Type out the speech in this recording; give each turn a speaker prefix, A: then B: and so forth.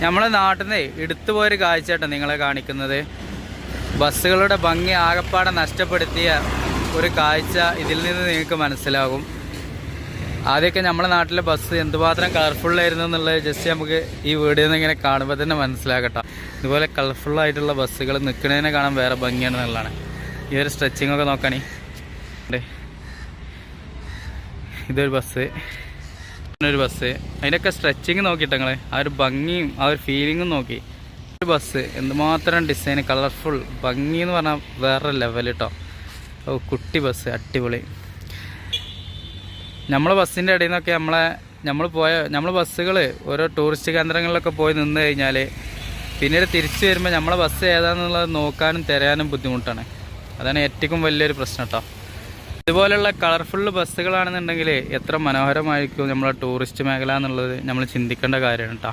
A: നമ്മളെ നാട്ടിൽ നിന്ന് എടുത്തു പോയൊരു കാഴ്ചയാട്ടോ നിങ്ങളെ കാണിക്കുന്നത്. ബസ്സുകളുടെ ഭംഗി ആകപ്പാടെ നഷ്ടപ്പെടുത്തിയ ഒരു കാഴ്ച ഇതിൽ നിന്ന് നിങ്ങൾക്ക് മനസ്സിലാകും. ആദ്യമൊക്കെ നമ്മുടെ നാട്ടിലെ ബസ് എന്തുമാത്രം കളർഫുള്ളായിരുന്നു എന്നുള്ളത് ജസ്റ്റ് നമുക്ക് ഈ വീഡിയോയിൽ നിന്ന് ഇങ്ങനെ കാണുമ്പോൾ തന്നെ മനസ്സിലാകട്ടോ. ഇതുപോലെ കളർഫുള്ളായിട്ടുള്ള ബസ്സുകൾ നിൽക്കുന്നതിനെ കാണാൻ വേറെ ഭംഗിയാണെന്നുള്ളതാണ്. ഈ ഒരു സ്ട്രെച്ചിങ്ങൊക്കെ നോക്കണേ. ഇതൊരു ബസ്, ഒരു ബസ്, അതിൻ്റെയൊക്കെ സ്ട്രെച്ചിങ് നോക്കിയിട്ട് നിങ്ങൾ ആ ഒരു ഭംഗിയും ആ ഒരു ഫീലിങ്ങും നോക്കി. ഒരു ബസ് എന്തുമാത്രം ഡിസൈൻ കളർഫുൾ ഭംഗി എന്ന് പറഞ്ഞാൽ വേറെ ലെവൽ കേട്ടോ. ഓ കുട്ടി ബസ് അടിപൊളി. നമ്മളെ ബസ്സിൻ്റെ ഇടയിൽ നിന്നൊക്കെ നമ്മൾ ബസ്സുകൾ ഓരോ ടൂറിസ്റ്റ് കേന്ദ്രങ്ങളിലൊക്കെ പോയി നിന്ന് കഴിഞ്ഞാൽ പിന്നീട് തിരിച്ചു വരുമ്പോൾ നമ്മളെ ബസ് ഏതാണെന്നുള്ളത് നോക്കാനും തിരയാനും ബുദ്ധിമുട്ടാണ്. അതാണ് ഏറ്റവും വലിയൊരു പ്രശ്നം കേട്ടോ. ഇതുപോലുള്ള കളർഫുൾ ബസ്സുകളാണെന്നുണ്ടെങ്കിൽ എത്ര മനോഹരമായിരിക്കും നമ്മളെ ടൂറിസ്റ്റ് മേഖല എന്നുള്ളത് നമ്മൾ ചിന്തിക്കേണ്ട കാര്യമാണ് കേട്ടോ.